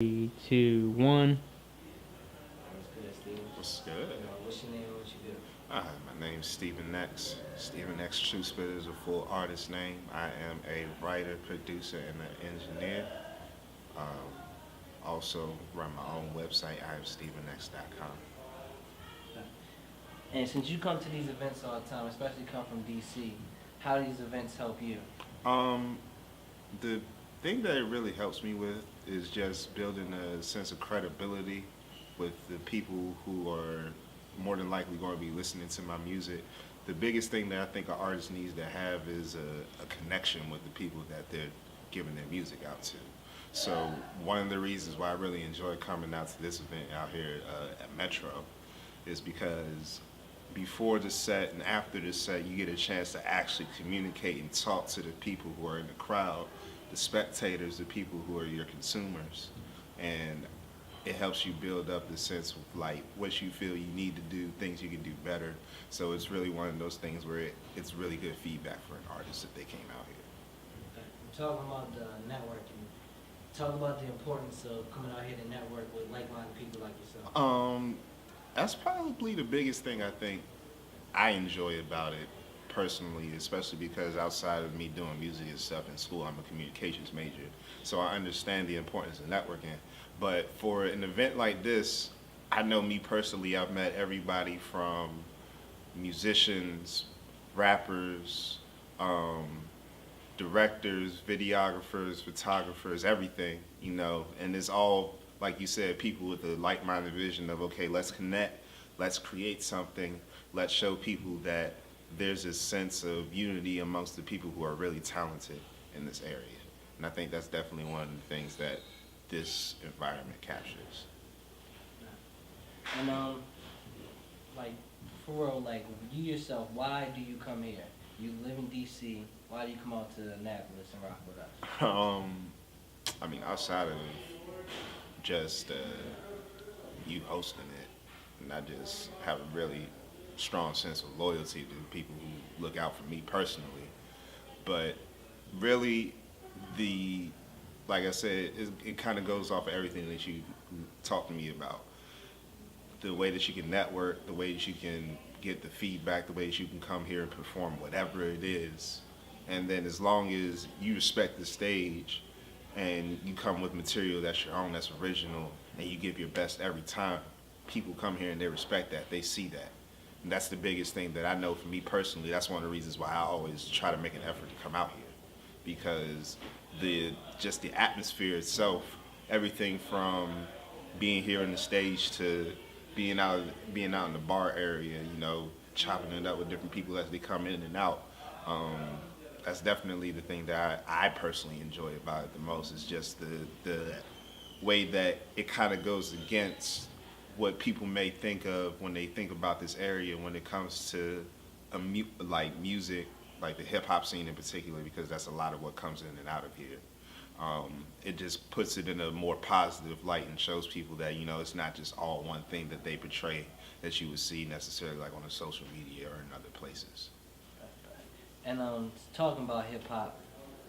Three, two, one. What's good, Steve? What's good? What's your name and what you do? My name's Stephen X. Stephen X True Spitter is a full artist name. I am a writer, producer, and an engineer. Um, Also run my own website. I am StephenX.com. And since you come to these events all the time, especially come from DC, how do these events help you? The thing that it really helps me with is just building a sense of credibility with the people who are more than likely going to be listening to my music. The biggest thing that I think an artist needs to have is a connection with the people that they're giving their music out to. So one of the reasons why I really enjoy coming out to this event out here at Metro is because before the set and after the set, you get a chance to actually communicate and talk to the people who are in the crowd, the spectators, the people who are your consumers. And it helps you build up the sense of like what you feel you need to do, things you can do better. So it's really one of those things where it's really good feedback for an artist if they came out here. Talking about the networking, talk about the importance of coming out here to network with like-minded people like yourself. That's probably the biggest thing I think I enjoy about it personally, especially because outside of me doing music and stuff in school, I'm a communications major. So I understand the importance of networking. But for an event like this, I know me personally, I've met everybody from musicians, rappers, directors, videographers, photographers, everything, and it's all, like you said, people with a like-minded vision of, okay, let's connect, let's create something, let's show people that there's a sense of unity amongst the people who are really talented in this area. And I think that's definitely one of the things that this environment captures. And like for real, like you yourself, why do you come here? You live in DC. Why do you come out to Annapolis and rock with us? I mean, outside of just you hosting it, and I just have a really strong sense of loyalty to the people who look out for me personally. But really, like I said, it kind of goes off of everything that you talked to me about. The way that you can network, the way that you can get the feedback, the way that you can come here and perform whatever it is. And then as long as you respect the stage and you come with material that's your own, that's original, and you give your best every time, people come here and they respect that, they see that. And that's the biggest thing that I know for me personally. That's one of the reasons why I always try to make an effort to come out here. Because the atmosphere itself, everything from being here on the stage to being out in the bar area, chopping it up with different people as they come in and out. That's definitely the thing that I personally enjoy about it the most. Is just the way that it kind of goes against what people may think of when they think about this area when it comes to like music, like the hip hop scene in particular, because that's a lot of what comes in and out of here. It just puts it in a more positive light and shows people that, it's not just all one thing that they portray that you would see necessarily like on a social media or in other places. And talking about hip hop,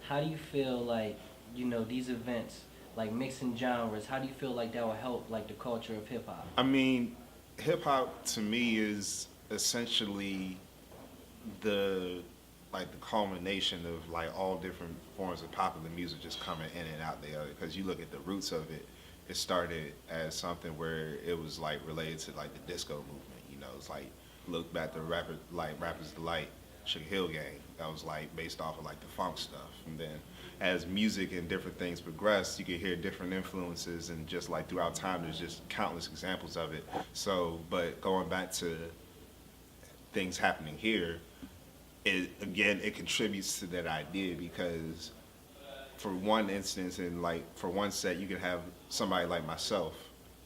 how do you feel like, these events, like mixing genres, how do you feel like that will help like the culture of hip hop? I mean, hip hop to me is essentially the culmination of like all different forms of popular music just coming in and out there. Because you look at the roots of it, it started as something where it was like related to like the disco movement. It's like look back to Rappers Delight, Sugar Hill Gang. That was like based off of like the funk stuff. And then as music and different things progress, you can hear different influences, and just like throughout time, there's just countless examples of it. So, but going back to things happening here, it contributes to that idea, because for one instance, and like for one set, you can have somebody like myself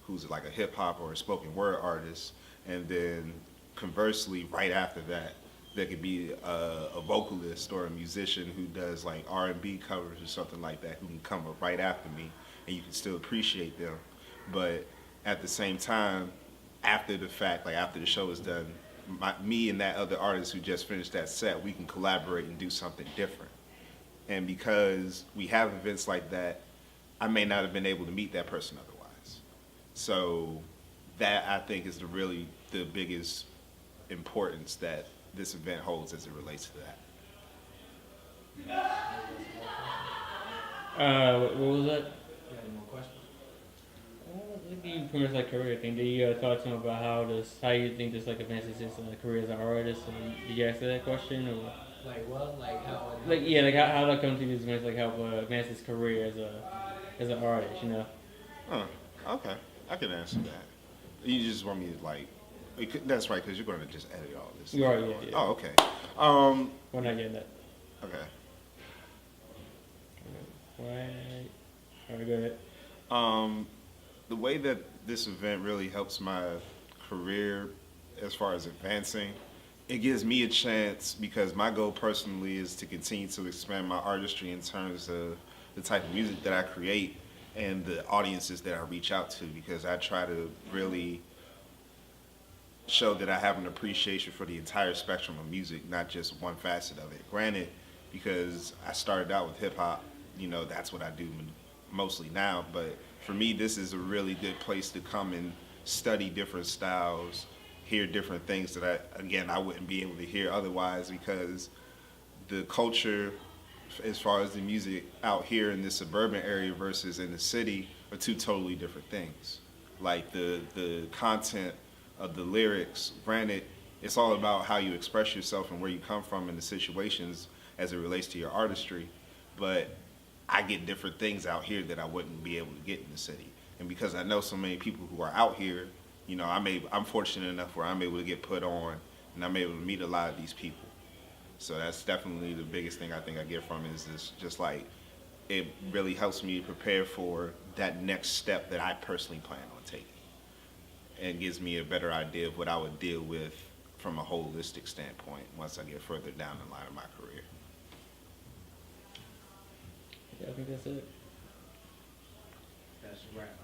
who's like a hip hop or a spoken word artist, and then conversely, right after that, there could be a vocalist or a musician who does like R&B covers or something like that, who can come up right after me, and you can still appreciate them. But at the same time, after the fact, like after the show is done, me and that other artist who just finished that set, we can collaborate and do something different. And because we have events like that, I may not have been able to meet that person otherwise. So that I think is the biggest importance that this event holds as it relates to that. What was that? You have any more questions? It'd be pretty much like career thing. Did you talk to him about how you think this like advances his career as an artist? And did you answer that question or? Like what? Like how? Like yeah, like how that come to these events like help advance his career as an artist, you know? Huh. Okay, I can answer that. You just want me to like? That's right, because you're going to just edit all this. Right, yeah. Oh, okay. We're not getting that. Okay. Right. All right, go ahead. The way that this event really helps my career as far as advancing, it gives me a chance because my goal personally is to continue to expand my artistry in terms of the type of music that I create and the audiences that I reach out to, because I try to really show that I have an appreciation for the entire spectrum of music, not just one facet of it. Granted, because I started out with hip hop, that's what I do mostly now, but for me, this is a really good place to come and study different styles, hear different things that I wouldn't be able to hear otherwise, because the culture as far as the music out here in the suburban area versus in the city are two totally different things. Like the content of the lyrics, granted, it's all about how you express yourself and where you come from in the situations as it relates to your artistry, but I get different things out here that I wouldn't be able to get in the city. And because I know so many people who are out here, I'm fortunate enough where I'm able to get put on and I'm able to meet a lot of these people. So that's definitely the biggest thing I think I get from it, is this, just like, it really helps me prepare for that next step that I personally plan on taking. And gives me a better idea of what I would deal with from a holistic standpoint once I get further down the line of my career. Yeah, I think that's it. That's a wrap.